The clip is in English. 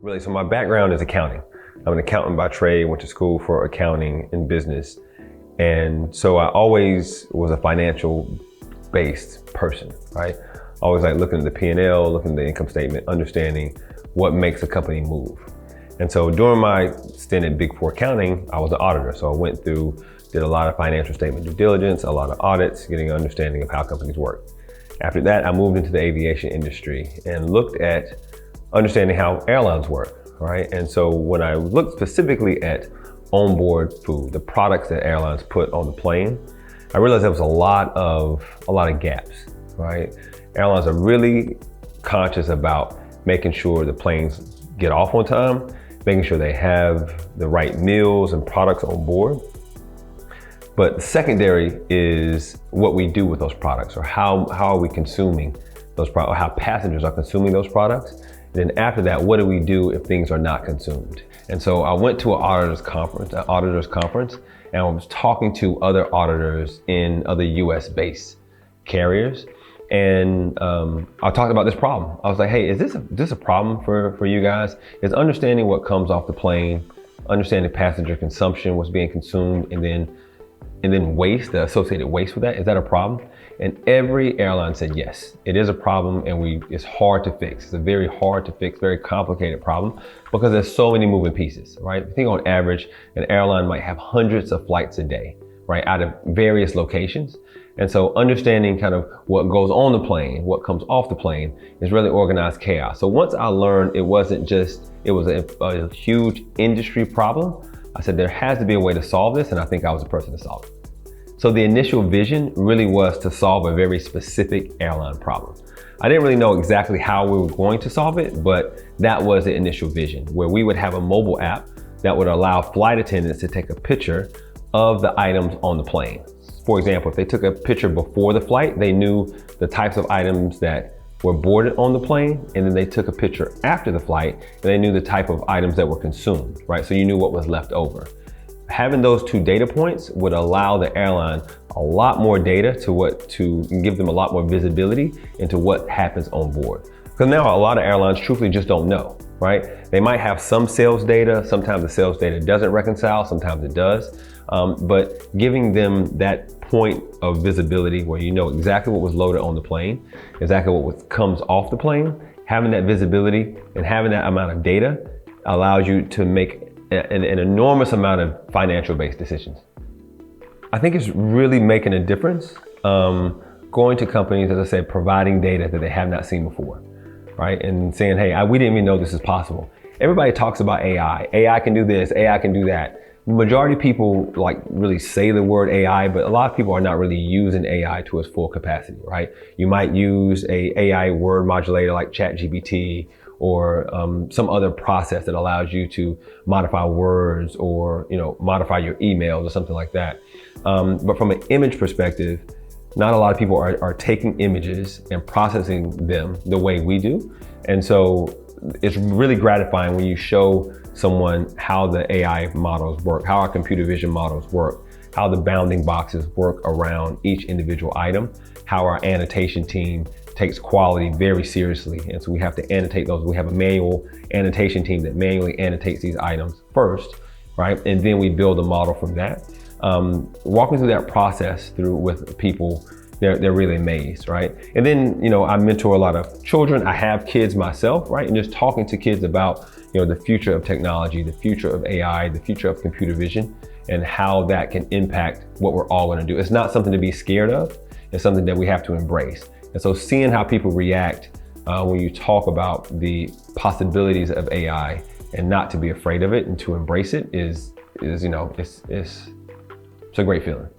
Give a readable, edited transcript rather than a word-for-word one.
Really, so my background is accounting. I'm an accountant by trade, went to school for accounting and business. And so I always was a financial based person, right? Always like looking at the P&L, looking at the income statement, understanding what makes a company move. And so during my stint at Big Four accounting, I was an auditor. So I went through, did a lot of financial statement due diligence, a lot of audits, getting an understanding of how companies work. After that, I moved into the aviation industry and looked at understanding how airlines work, right? And so when I looked specifically at onboard food, the products that airlines put on the plane, I realized there was a lot of gaps, right? Airlines are really conscious about making sure the planes get off on time, making sure they have the right meals and products on board. But the secondary is what we do with those products, or how are we consuming those products, or how passengers are consuming those products. And then after that, what do we do if things are not consumed? And so I went to an auditors conference, and I was talking to other auditors in other US-based carriers. And I talked about this problem. I was like, hey, is this a problem for you guys? Is understanding what comes off the plane, understanding passenger consumption, what's being consumed, and then waste, the associated waste with that, is that a problem? And every airline said yes, it is a problem, and it's hard to fix. It's a very hard to fix, very complicated problem because there's so many moving pieces, right? I think on average, an airline might have hundreds of flights a day, right, out of various locations. And so understanding kind of what goes on the plane, what comes off the plane, is really organized chaos. So once I learned it was a huge industry problem, I said there has to be a way to solve this, and I think I was the person to solve it. So the initial vision really was to solve a very specific airline problem. I didn't really know exactly how we were going to solve it, but that was the initial vision, where we would have a mobile app that would allow flight attendants to take a picture of the items on the plane. For example, if they took a picture before the flight, they knew the types of items that were boarded on the plane, and then they took a picture after the flight, and they knew the type of items that were consumed, right? So you knew what was left over. Having those two data points would allow the airline a lot more data to give them a lot more visibility into what happens on board. Because now a lot of airlines truthfully just don't know, right? They might have some sales data. Sometimes the sales data doesn't reconcile, sometimes it does. But giving them that point of visibility where you know exactly what was loaded on the plane, exactly what comes off the plane, having that visibility and having that amount of data allows you to make an enormous amount of financial-based decisions. I think it's really making a difference, going to companies, as I said, providing data that they have not seen before, right? And saying, hey, we didn't even know this is possible. Everybody talks about AI. AI can do this, AI can do that. Majority of people like really say the word AI, but a lot of people are not really using AI to its full capacity, right? You might use a AI word modulator like ChatGPT, or some other process that allows you to modify words, or modify your emails or something like that. But from an image perspective, not a lot of people are taking images and processing them the way we do. And so it's really gratifying when you show someone how the AI models work, how our computer vision models work, how the bounding boxes work around each individual item, how our annotation team takes quality very seriously. And so we have to annotate those. We have a manual annotation team that manually annotates these items first, right? And then we build a model from that. Walking through that process with people, they're really amazed, right? And then, I mentor a lot of children. I have kids myself, right? And just talking to kids about, the future of technology, the future of AI, the future of computer vision, and how that can impact what we're all gonna do. It's not something to be scared of. It's something that we have to embrace. And so seeing how people react when you talk about the possibilities of AI and not to be afraid of it and to embrace it is it's a great feeling.